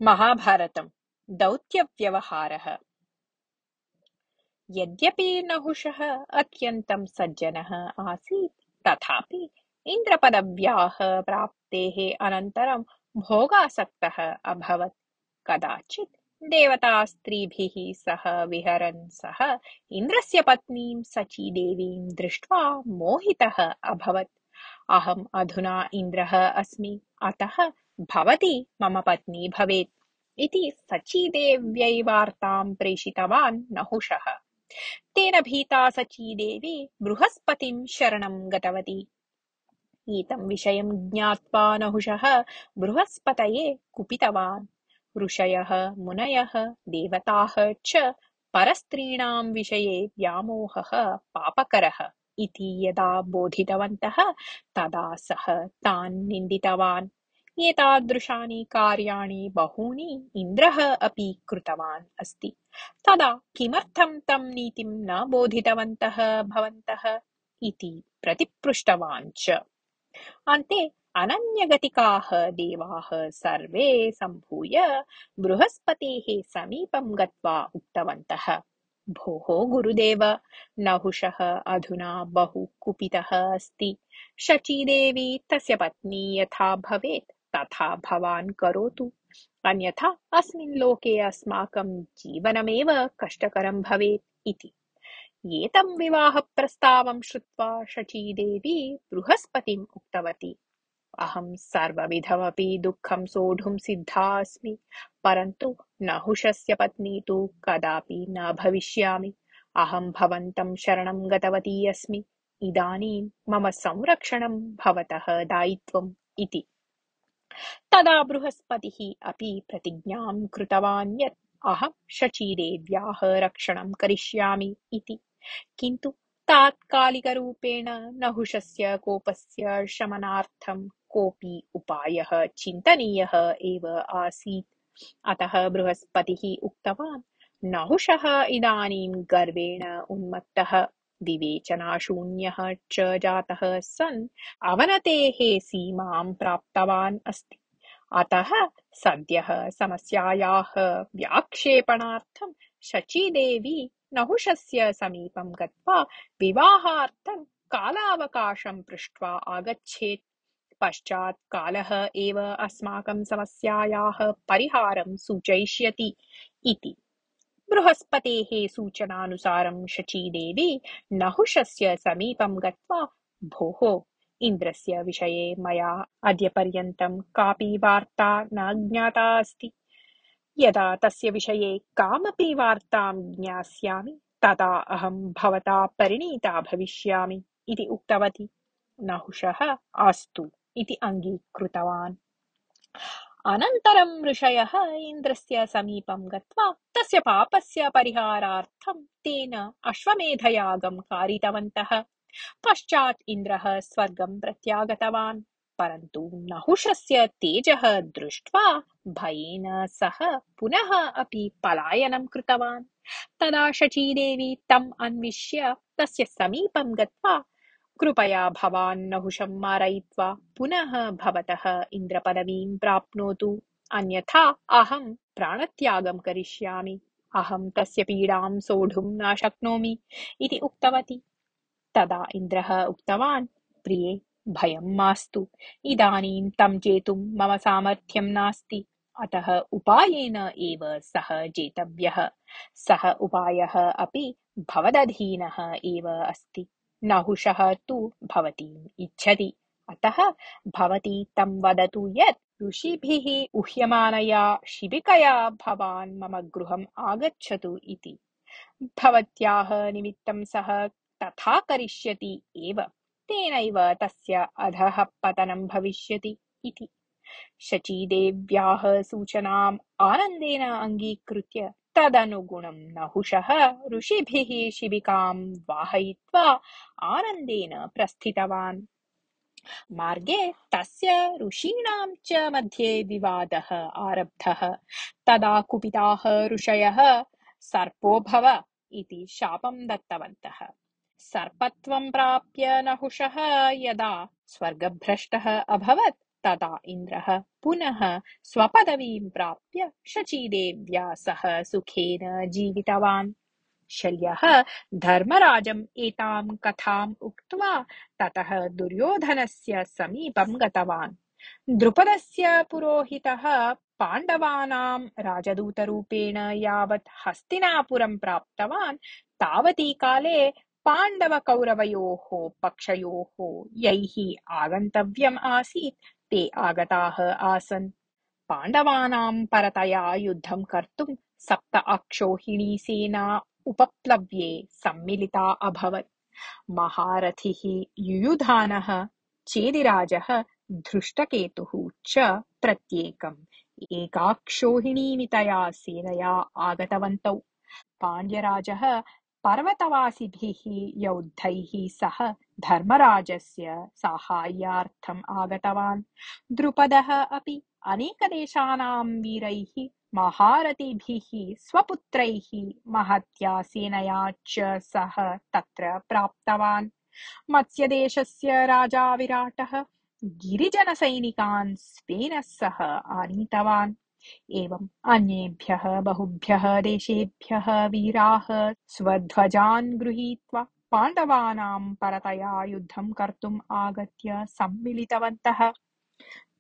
महाभारतम् दौत्यव्यवहारः। यद्यपि नहुषः अत्यन्तं सज्जनः आसीत्, तथापि इन्द्रपदव्याः प्राप्तेः अनन्तरं भोगासक्तः अभवत्। कदाचित् देवतास्त्रीभिः सह विहरन् सः इन्द्रस्य पत्नीं सचीदेवीं दृष्ट्वा मोहितः अभवत्। अहम् अधुना इन्द्रः अस्मि, अतः भवती मम पत्नी भवेत् इति सचीदेव्यै वार्तां प्रेषितवान् नहुषः। तेन भीता सचीदेवी बृहस्पतिं शरणं गतवती। एतं विषयं ज्ञात्वा नहुषः बृहस्पतये कुपितवान्। ऋषयः, मुनयः, देवताः च परस्त्रीणां विषये व्यामोहः पापकरः इति यदा बोधितवन्तः, तदा सः तान् निन्दितवान्। एतादृशानि कार्याणि बहूनि इन्द्रः अपि कृतवान् अस्ति। तदा किमर्थं तं नीतिं न बोधितवन्तः भवन्तः इति प्रतिपृष्टवान् च। अन्ते अनन्यगतिकाः देवाः सर्वे सम्भूय बृहस्पतेः समीपं गत्वा उक्तवन्तः, भोः गुरुदेव, नहुषः अधुना बहु कुपितः अस्ति। शचीदेवी तस्य पत्नी यथा भवेत् तथा भवान् करोतु, अन्यथा अस्मिन् लोके अस्माकं जीवनमेव कष्टकरं भवेत् इति। एतं विवाहप्रस्तावं श्रुत्वा शचीदेवी बृहस्पतिम् उक्तवती, अहं सर्वविधमपि दुःखं सोढुं सिद्धा अस्मि, परन्तु नहुषस्य पत्नी तु कदापि न भविष्यामि। अहं भवन्तं शरणं गतवती अस्मि, इदानीं मम संरक्षणं भवतः दायित्वम् इति। तदा बृहस्पतिः अपि प्रतिज्ञां कृतवान् यत् अहं शचीदेव्याः रक्षणं करिष्यामि इति। किन्तु तात्कालिकरूपेण नहुषस्य कोपस्य शमनार्थं कोऽपि उपायः चिन्तनीयः एव आसीत्। अतः बृहस्पतिः उक्तवान्, नहुषः इदानीं गर्वेण उन्मत्तः, विवेचनाशून्यः च जातः सन् अवनतेः सीमां प्राप्तवान् अस्ति। अतः सद्यः समस्यायाः व्याक्षेपणार्थं शचीदेवी नहुषस्य समीपं गत्वा विवाहार्थं कालावकाशं पृष्ट्वा आगच्छेत्। पश्चात् कालः एव अस्माकं समस्यायाः परिहारं सूचयिष्यति इति। बृहस्पतेः सूचनानुसारं शचीदेवी नहुषस्य समीपं गत्वा, भोः, इन्द्रस्य विषये मया अद्यपर्यन्तं कापि वार्ता न ज्ञाता अस्ति। यदा तस्य विषये कामपि वार्तां ज्ञास्यामि, तदा अहं भवता परिणीता भविष्यामि इति उक्तवती। नहुषः अस्तु इति अङ्गीकृतवान्। अनन्तरं ऋषयः इन्द्रस्य समीपं गत्वा तस्य पापस्य परिहारार्थं तेन अश्वमेधयागं कारितवन्तः। पश्चात् इन्द्रः स्वर्गं प्रत्यागतवान्, परन्तु नहुषस्य तेजः दृष्ट्वा भयेन सः पुनः अपि पलायनं कृतवान्। तदा शचीदेवी तम् अन्विष्य तस्य समीपं गत्वा, कृपया भवान् नहुषं मारयित्वा पुनः भवतः इन्द्रपदवीं प्राप्नोतु, अन्यथा अहं प्राणत्यागं करिष्यामि। अहं तस्य पीडां सोढुं न शक्नोमि इति उक्तवती। तदा इन्द्रः उक्तवान्, प्रिये, भयं मास्तु, इदानीं तं जेतुं मम सामर्थ्यं नास्ति, अतः उपायेन एव सः जेतव्यः। सः उपायः अपि भवदधीनः एव अस्ति। नहुषः तु भवतीम् इच्छति, अतः भवती तं वदतु यत् ऋषिभिः उह्यमानया शिबिकया भवान् मम गृहम् आगच्छतु इति। भवत्याः निमित्तं सः तथा करिष्यति एव, तेनैव तस्य अधः पतनं भविष्यति इति। शचीदेव्याः सूचनाम् आनन्देन अङ्गीकृत्य तदनुगुणं नहुषः ऋषिभिः शिबिकां वाहयित्वा आनन्देन प्रस्थितवान्। मार्गे तस्य ऋषीणां च मध्ये विवादः आरब्धः। तदा कुपिताः ऋषयः सर्पो भव इति शापं दत्तवन्तः। सर्पत्वं प्राप्य नहुषः यदा स्वर्गभ्रष्टः अभवत्, तदा इन्द्रः पुनः स्वपदवीं प्राप्य शचीदेव्या सह सुखेन जीवितवान्। शल्यः धर्मराजम् एतां कथाम् उक्त्वा ततः दुर्योधनस्य समीपं गतवान्। द्रुपदस्य पुरोहितः पाण्डवानां राजदूतरूपेण यावत् हस्तिनापुरं प्राप्तवान् तावती काले पाण्डवकौरवयोः पक्षयोः यैः आगन्तव्यम् आसीत् ते आगताः आसन्। पाण्डवानां परतया युद्धं कर्तुं सप्त अक्षौहिणी सेना उपप्लव्ये सम्मिलिता अभवत्। महारथिः युयुधानः, चेदिराजः, धृष्टकेतुः च प्रत्येकम् एकाक्षौहिणीमितया सेनया आगतवन्तौ। पाण्ड्यराजः पर्वतवासिभिः योद्धैः सह धर्मराजस्य साहाय्यार्थम् आगतवान्। द्रुपदः अपि अनेकदेशानां वीरैः महारथिभिः स्वपुत्रैः महत्या सेनया च सह तत्र प्राप्तवान्। मत्स्यदेशस्य राजा विराटः गिरिजनसैनिकान् स्वेन सह आनीतवान्। एवम् अन्येभ्यः बहुभ्यः देशेभ्यः वीराः स्वध्वजान् गृहीत्वा पाण्डवानां परतया युद्धं कर्तुम् आगत्य सम्मिलितवन्तः।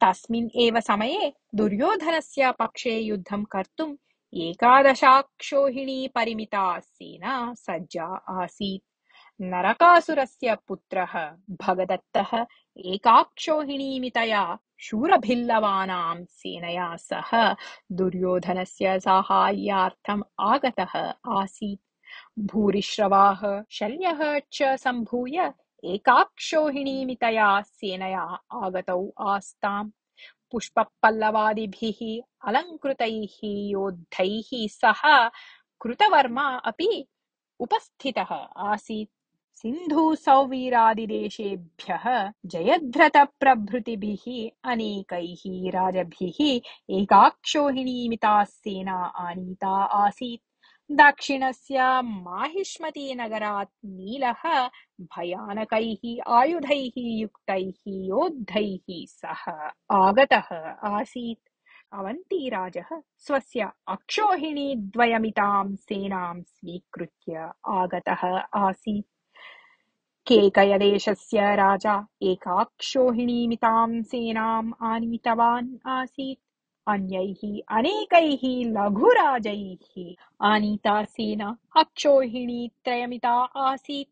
तस्मिन् एव समये दुर्योधनस्य पक्षे युद्धं कर्तुम् एकादशाक्षौहिणी परिमिता सेना सज्जा आसीत्। नरकासुरस्य पुत्रः भगदत्तः एकाक्षौहिणीमितया शूरभिल्लवानां सेनया सह दुर्योधनस्य साहाय्यार्थम् आगतः आसीत्। भूरिश्रवाः शल्यः च सम्भूय एकाक्षौहिणीमितया सेनया आगतौ आस्ताम्। पुष्पपल्लवादिभिः अलङ्कृतैः योद्धैः सह कृतवर्मा अपि उपस्थितः आसीत्। सिन्धुसौवीरादिदेशेभ्यः जयद्रथप्रभृतिभिः अनेकैः राजभिः एकाक्षौहिणीमिता सेना आनीता आसीत्। दक्षिणस्य माहिष्मतीनगरात् नीलः भयानकैः आयुधैः युक्तैः योद्धैः सह आगतः आसीत्। अवन्तीराजः स्वस्य अक्षौहिणीद्वयमितां सेनां स्वीकृत्य आगतः आसीत्। केकयदेशस्य राजा एकाक्षौहिणीमितां सेनाम् आनीतवान् आसीत्। अन्यैः अनेकैः लघुराजैः आनीता सेना अक्षौहिणीत्रयमिता आसीत्।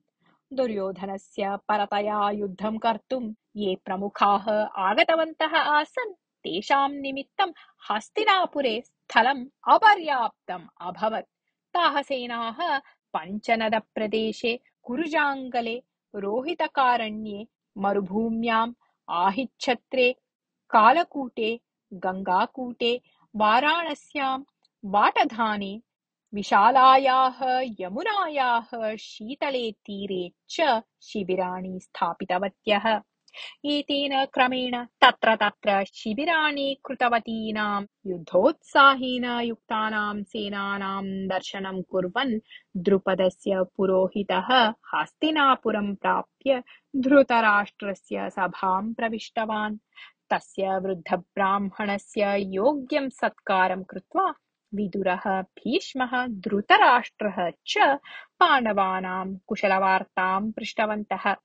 दुर्योधनस्य परतया युद्धं कर्तुं ये प्रमुखाः आगतवन्तः आसन् तेषां निमित्तं हस्तिनापुरे स्थलम् अपर्याप्तम् अभवत्। ताः सेनाः पञ्चनदप्रदेशे, कुरुजाङ्गले, रोहितकारण्ये, मरुभूम्याम्, आहिच्छत्रे, कालकूटे, गङ्गाकूटे, वाराणस्यां, वाटधाने, विशालायाः यमुनायाः शीतले तीरे च शिबिराणि स्थापितवत्यः। एतेन क्रमेण तत्र तत्र शिबिराणि कृतवतीनां युद्धोत्साहेन युक्तानां सेनानां दर्शनं कुर्वन् द्रुपदस्य पुरोहितः हस्तिनापुरं प्राप्य धृतराष्ट्रस्य सभां प्रविष्टवान्। तस्य वृद्धब्राह्मणस्य योग्यं सत्कारं कृत्वा विदुरः, भीष्मः, धृतराष्ट्रः च पाण्डवानां कुशलवार्तां पृष्टवन्तः।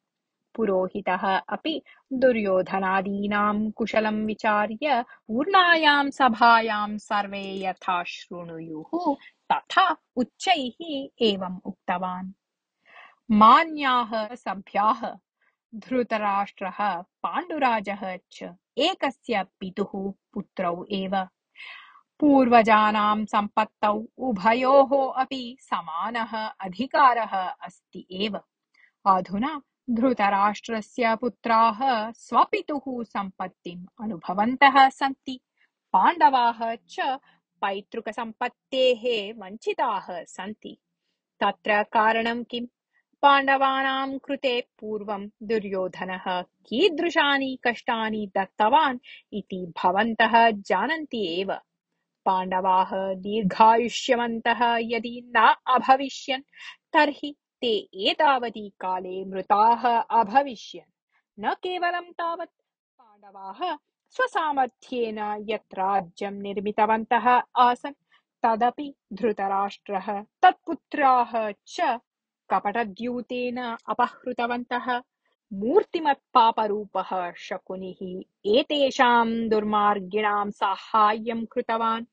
पुरोहितः अपि दुर्योधनादीनां कुशलं विचार्य पूर्णायां सभायां सर्वे यथा शृणुयुः तथा उच्चैः एवम् उक्तवान्। मान्याः सभ्याः, धृतराष्ट्रः पाण्डुराजः च एकस्य पितुः पुत्रौ एव। पूर्वजानां सम्पत्तौ उभयोः अपि समानः अधिकारः अस्ति एव। अधुना धृतराष्ट्रस्य पुत्राः स्वपितुः सम्पत्तिम् अनुभवन्तः सन्ति। पाण्डवाः च पैतृकसम्पत्तेः वञ्चिताः सन्ति। तत्र कारणं किम्? पाण्डवानां कृते पूर्वं दुर्योधनः कीदृशानि कष्टानि दत्तवान् इति भवन्तः जानन्ति एव। पाण्डवाः दीर्घायुष्यवन्तः यदि न अभविष्यन् तर्हि ते एतावति काले मृताः अभविष्यन्। न केवलं तावत्, पाण्डवाः स्वसामर्थ्येन यत् राज्यं निर्मितवन्तः आसन् तदपि धृतराष्ट्रः तत्पुत्राः च कपटद्यूतेन अपहृतवन्तः। मूर्तिमत्पापरूपः शकुनिः एतेषां दुर्मार्गिणां साहाय्यं कृतवान्।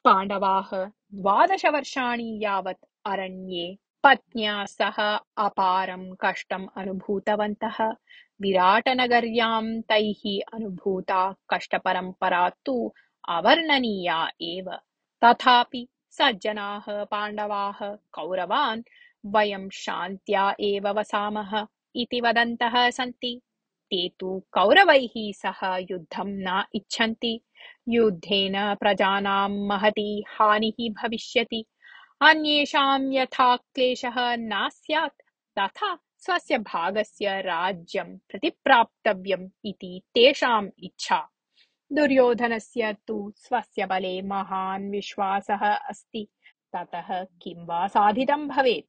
पाण्डवाः 12 वर्षाणि यावत् अरण्ये पत्न्या सह अपारं कष्टम् अनुभूतवन्तः। विराटनगर्यां तैः अनुभूता कष्टपरम्परा तु अवर्णनीया एव। तथापि सज्जनाः पाण्डवाः कौरवान् वयं शान्त्या एव वसामः इति वदन्तः सन्ति। ते तु कौरवैः सह युद्धं न इच्छन्ति। युद्धेन प्रजानां महती हानिः भविष्यति। अन्येषां यथा क्लेशः न स्यात् तथा स्वस्य भागस्य राज्यं प्रतिप्राप्तव्यम् इति तेषाम् इच्छा। दुर्योधनस्य तु स्वस्य बले महान् विश्वासः अस्ति। ततः किं वा साधितं भवेत्।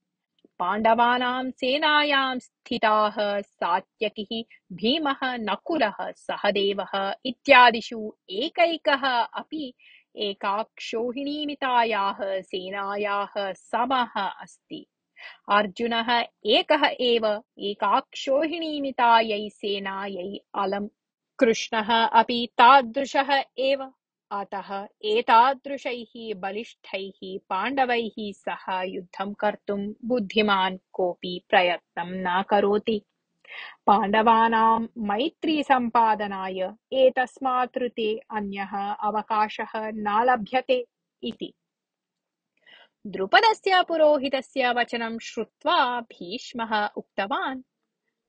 पाण्डवानां सेनायां स्थिताः सात्यकिः, भीमः, नकुलः, सहदेवः इत्यादिषु एकैकः अपि एकाक्षोहिणीमितायाः सेनायाः समः अस्ति। अर्जुनः एकः एव एकाक्षोहिणीमितायै सेनायै अलम्। कृष्णः अपि तादृशः एव। अतः एतादृशैः बलिष्ठैः पाण्डवैः सह युद्धं कर्तुं बुद्धिमान् कोऽपि प्रयत्नं न करोति। पाण्डवानां मैत्रीसम्पादनाय एतस्मात् ऋते अन्यः अवकाशः न लभ्यते इति। द्रुपदस्य पुरोहितस्य वचनं श्रुत्वा भीष्मः उक्तवान्,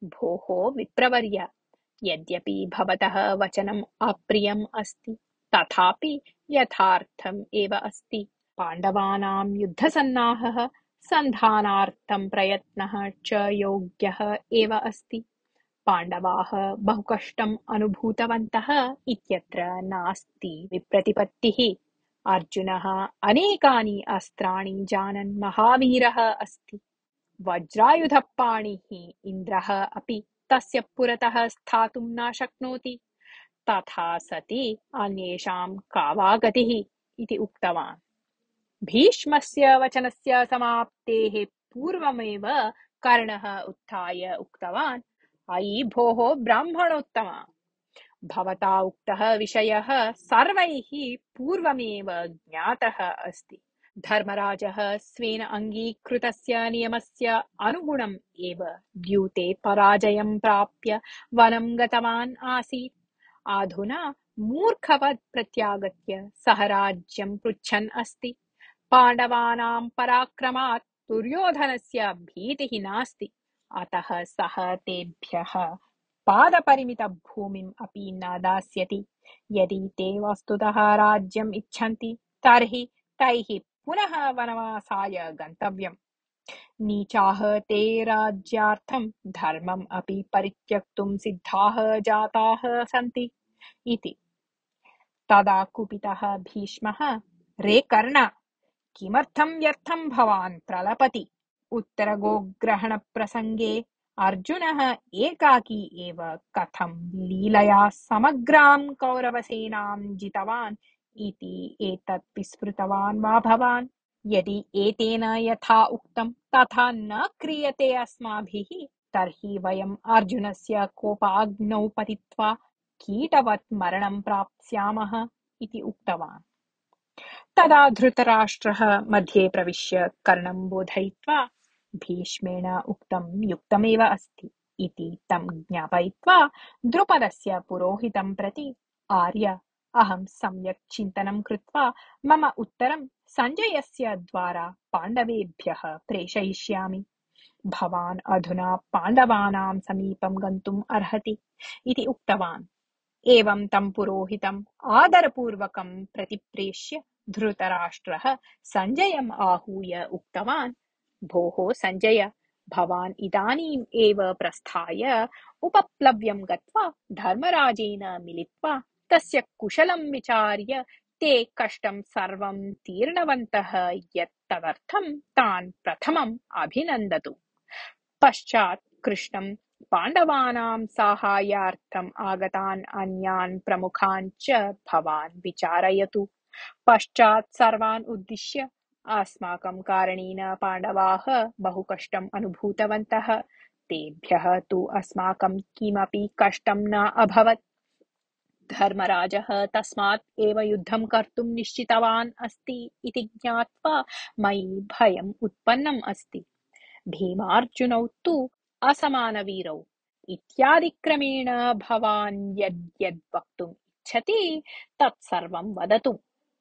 भोः विप्रवर्य, यद्यपि भवतः वचनम् अप्रियम् अस्ति तथापि यथार्थम् एव अस्ति। पाण्डवानां युद्धसन्नाहः सन्धानार्थं प्रयत्नः च योग्यः एव अस्ति। पाण्डवाः बहुकष्टम् अनुभूतवन्तः इत्यत्र नास्ति विप्रतिपत्तिः। अर्जुनः अनेकानि अस्त्राणि जानन् महावीरः अस्ति। वज्रायुधपाणिः इन्द्रः अपि तस्य पुरतः स्थातुं न शक्नोति। तथा सति अन्येषां का वा गतिः इति उक्तवान्। भीष्मस्य वचनस्य समाप्तेः पूर्वमेव कर्णः उत्थाय उक्तवान्, अयि भोः ब्राह्मणोत्तमा, भवता उक्तः विषयः सर्वैः पूर्वमेव ज्ञातः अस्ति। धर्मराजः स्वेन अङ्गीकृतस्य नियमस्य अनुगुणम् एव द्यूते पराजयं प्राप्य वनं गतवान् आसीत्। अधुना मूर्खवत् प्रत्यागत्य सः राज्यं पृच्छन् अस्ति। पाण्डवानां पराक्रमात् दुर्योधनस्य भीतिः नास्ति। अतः सः तेभ्यः पादपरिमितभूमिम् अपि न दास्यति। यदि ते वस्तुतः राज्यम् इच्छन्ति तर्हि तैः पुनः वनवासाय गन्तव्यम्। नीचाः ते राज्यार्थं धर्मम् अपि परित्यक्तुं सिद्धाः जाताः सन्ति इति। तदा कुपितः भीष्मः, रे कर्ण, किमर्थं व्यर्थं भवान् प्रलपति। उत्तरगोग्रहणप्रसङ्गे अर्जुनः एकाकी एव कथं लीलया समग्रां कौरवसेनां जितवान् इति एतत् विस्मृतवान् वा भवान्। यदि एतेन यथा उक्तं तथा न क्रियते अस्माभिः तर्हि वयम् अर्जुनस्य कोपाग्नौ पतित्वा कीटवत् मरणं प्राप्स्यामः इति उक्तवान्। तदा धृतराष्ट्रः मध्ये प्रविश्य कर्णं बोधयित्वा भीष्मेण उक्तं युक्तमेव अस्ति इति तं ज्ञापयित्वा द्रुपदस्य पुरोहितं प्रति, आर्य, अहं सम्यक् चिन्तनं कृत्वा मम उत्तरं सञ्जयस्य द्वारा पाण्डवेभ्यः प्रेषयिष्यामि। भवान् अधुना पाण्डवानां समीपं गन्तुम् अर्हति इति उक्तवान्। एवं तं पुरोहितम् आदरपूर्वकं प्रतिप्रेष्य धृतराष्ट्रः सञ्जयम् आहूय उक्तवान्, भोः सञ्जय, भवान् इदानीम् एव प्रस्थाय उपप्लव्यं गत्वा धर्मराजेन मिलित्वा तस्य कुशलं विचार्य ते कष्टं सर्वं तीर्णवन्तः यत् तदर्थं तान् प्रथमम् अभिनन्दतु। पश्चात् कृष्णं पाण्डवानां साहाय्यार्थम् आगतान् अन्यान् प्रमुखान् च भवान् विचारयतु। पश्चात् सर्वान् उद्दिश्य अस्माकं कारणेन पाण्डवाः बहु कष्टम् अनुभूतवन्तः। तेभ्यः तु अस्माकं किमपि कष्टं न अभवत्। धर्मराजः तस्मात् एव युद्धं कर्तुं निश्चितवान् अस्ति इति ज्ञात्वा मयि भयम् उत्पन्नम् अस्ति। भीमार्जुनौ तु असमानवीरौ इत्यादिक्रमेण भवान् यद्यद् वक्तुम् इच्छति तत्सर्वं वदतु।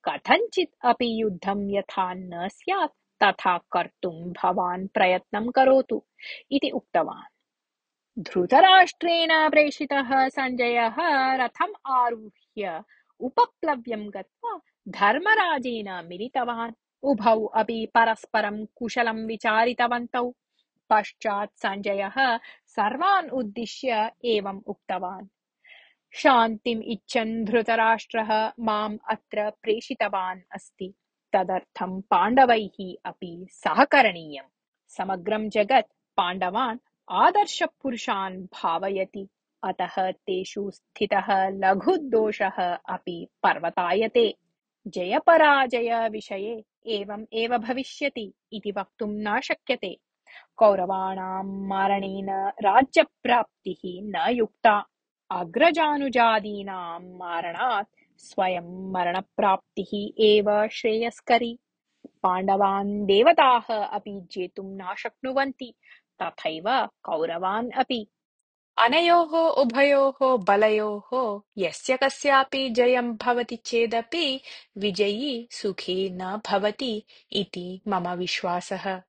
कथञ्चित् अपि युद्धं यथा न स्यात् तथा कर्तुं भवान् प्रयत्नं करोतु इति उक्तवान्। धृतराष्ट्रेण प्रेषितः सञ्जयः रथम् आरुह्य उपप्लव्यं गत्वा धर्मराजेन मिलितवान्। उभौ अपि परस्परं कुशलं विचारितवन्तौ। पश्चात् सञ्जयः सर्वान् उद्दिश्य एवम् उक्तवान्। शान्तिम् इच्छन् धृतराष्ट्रः माम् अत्र प्रेषितवान् अस्ति। तदर्थं पाण्डवैः अपि सहकरणीयम्। समग्रं जगत् पाण्डवान् आदर्शपुरुषान् भावयति। अतः तेषु स्थितः लघुदोषः अपि पर्वतायते। जयपराजयविषये एवम् एव भविष्यति इति वक्तुं न शक्यते। कौरवाणां मरणेन राज्यप्राप्तिः न युक्ता। अग्रजानुजादीनां मारणात् स्वयं मरणप्राप्तिः एव श्रेयस्करी। पाण्डवान् देवताः अपि जेतुं न शक्नुवन्ति, तथैव कौरवान् अपि। अनयोः उभयोः बलयोः यस्य कस्यापि जयं भवति चेदपि विजयी सुखी न भवति इति मम विश्वासः।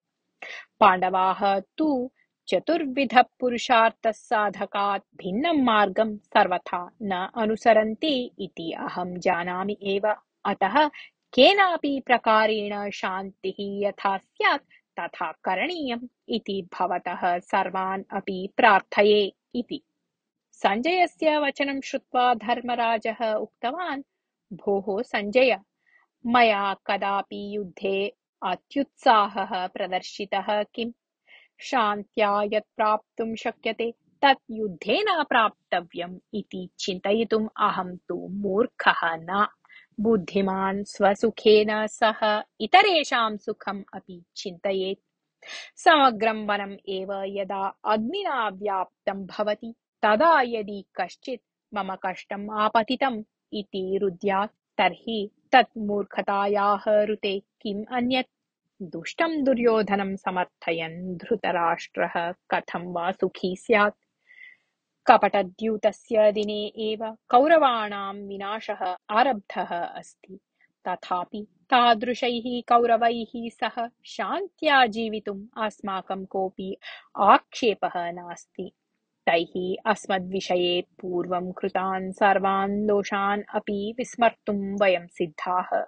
पाण्डवाः तु चतुर्विधपुरुषार्थसाधकात् भिन्नं मार्गं सर्वथा न अनुसरन्ति इति अहं जानामि एव। अतः केनापि प्रकारेण शान्तिः यथा स्यात् तथा करणीयम् इति भवतः सर्वान् अपि प्रार्थये इति। सञ्जयस्य वचनं श्रुत्वा धर्मराजः उक्तवान्, भोः सञ्जय, मया कदापि युद्धे अत्युत्साहः प्रदर्शितः किम्? शान्त्या यत् प्राप्तुं शक्यते तत् युद्धेन प्राप्तव्यम् इति चिन्तयितुम् अहं तु मूर्खः न। बुद्धिमान् स्वसुखेन सह इतरेषां सुखम् अपि चिन्तयेत्। समग्रं वनम् एव यदा अग्निना व्याप्तं भवति तदा यदि कश्चित् मम कष्टम् आपतितम् इति रुद्यात् तर्हि तत् मूर्खतायाः ऋते किम् अन्यत्? दुष्टं दुर्योधनं समर्थयन् धृतराष्ट्रः कथं वा सुखी स्यात्? कपटद्यूतस्य दिने एव कौरवाणां विनाशः आरब्धः अस्ति। तथापि तादृशैः कौरवैः सह शान्त्या जीवितुम् अस्माकं कोऽपि आक्षेपः नास्ति। तैः अस्मद्विषये पूर्वं कृतान् सर्वान् दोषान् अपि विस्मर्तुं वयं सिद्धाः।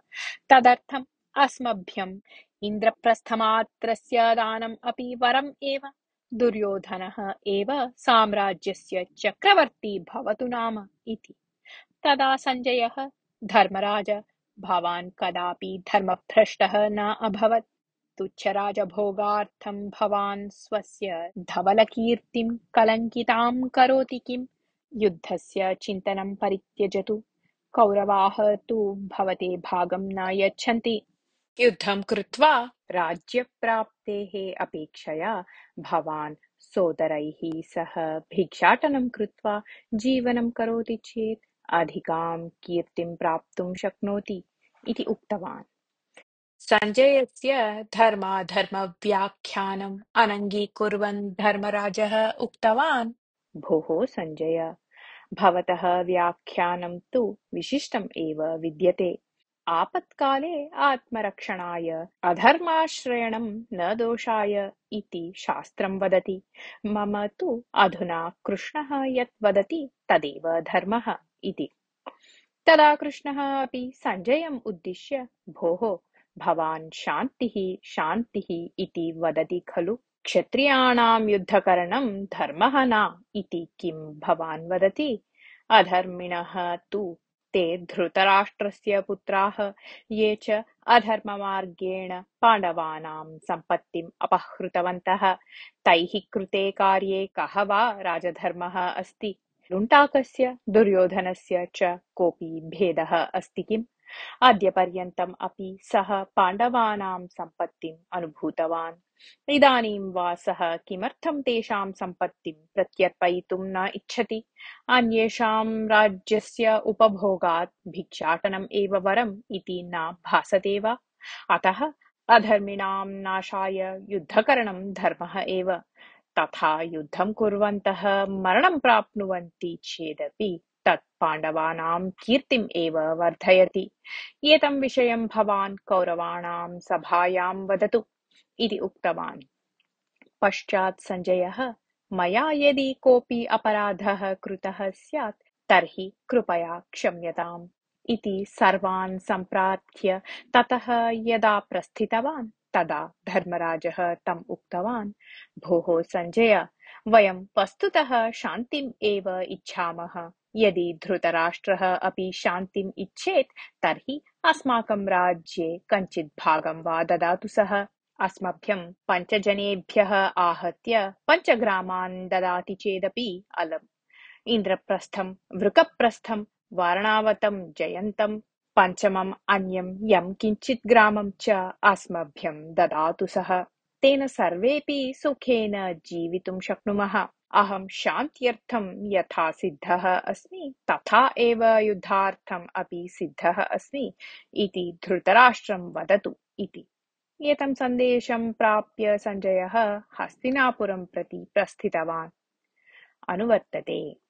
तदर्थम् अस्मभ्यम् इन्द्रप्रस्थमात्रस्य दानम् अपि वरम् एव। दुर्योधनः एव साम्राज्यस्य चक्रवर्ती भवतु नाम इति। तदा सञ्जयः, धर्मराज, भवान् कदापि धर्मभ्रष्टः न अभवत्। तुच्छराजभोगार्थं भवान् स्वस्य धवलकीर्तिं कलङ्कितां करोति किम्? युद्धस्य चिन्तनं परित्यजतु। कौरवाः तु भवते भागं न यच्छन्ति। युद्धं कृत्वा राज्यप्राप्तेः अपेक्षया भवान् सोदरैः सह भिक्षाटनं कृत्वा जीवनं करोति चेत् अधिकां कीर्तिं प्राप्तुं शक्नोति इति उक्तवान्। सञ्जयस्य धर्माधर्मव्याख्यानम् अनङ्गीकुर्वन् धर्मराजः उक्तवान्, भोः सञ्जय, भवतः व्याख्यानं तु विशिष्टम् एव विद्यते। आपत्काले आत्मरक्षणाय अधर्माश्रयणं न दोषाय इति शास्त्रं वदति। मम तु अधुना कृष्णः यत् वदति तदेव धर्मः इति। तदा कृष्णः अपि सञ्जयम् उद्दिश्य, भोः, भवान् शान्तिः शान्तिः इति वदति खलु? क्षत्रियाणां युद्धकरणं धर्मः न इति किं भवान् वदति? अधर्मिणः तु ते धृतराष्ट्रस्य पुत्राः ये च अधर्ममार्गेण पाण्डवानां सम्पत्तिम् अपहृतवन्तः तैः कृते कार्ये कः वा राजधर्मः अस्ति? लुण्टाकस्य दुर्योधनस्य च कोऽपि भेदः अस्ति किम्? अद्यपर्यन्तम् अपि सः पाण्डवानां सम्पत्तिम् अनुभूतवान्। इदानीं वा सः किमर्थं तेषां सम्पत्तिं प्रत्यर्पयितुं न इच्छति? अन्येषां राज्यस्य उपभोगात् भिक्षाटनम् एव वरम् इति न भासते वा? अतः अधर्मिणां नाशाय युद्धकरणं धर्मः एव। तथा युद्धं कुर्वन्तः मरणं प्राप्नुवन्ति चेदपि तत् पाण्डवानां कीर्तिम् एव वर्धयति। एतं विषयं भवान् कौरवाणां सभायां वदतु इति उक्तवान्। पश्चात् सञ्जयः मया यदि कोऽपि अपराधः कृतः स्यात् तर्हि कृपया क्षम्यताम् इति सर्वान् सम्प्रार्थ्य ततः यदा प्रस्थितवान् तदा धर्मराजः तम् उक्तवान्, भोः सञ्जय, वयं वस्तुतः शान्तिम् एव इच्छामः। यदि धृतराष्ट्रः अपि शान्तिम् इच्छेत् तर्हि अस्माकं राज्ये कञ्चित् भागं वा ददातु सः। अस्मभ्यं 5 जनेभ्यः आहत्य 5 ग्रामान् ददाति चेदपि अलम्। इन्द्रप्रस्थं, वृकप्रस्थं, वारणावतं, जयन्तं, पञ्चमम् अन्यं यं किञ्चित् ग्रामं च अस्मभ्यं ददातु सः। तेन सर्वेपि सुखेन जीवितुं शक्नुमः। अहं शान्त्यर्थं यथा सिद्धः अस्मि तथा एव युद्धार्थम् अपि सिद्धः अस्मि इति धृतराष्ट्रं वदतु इति। एतं सन्देशं प्राप्य सञ्जयः हस्तिनापुरं प्रति प्रस्थितवान्। अनुवर्तते।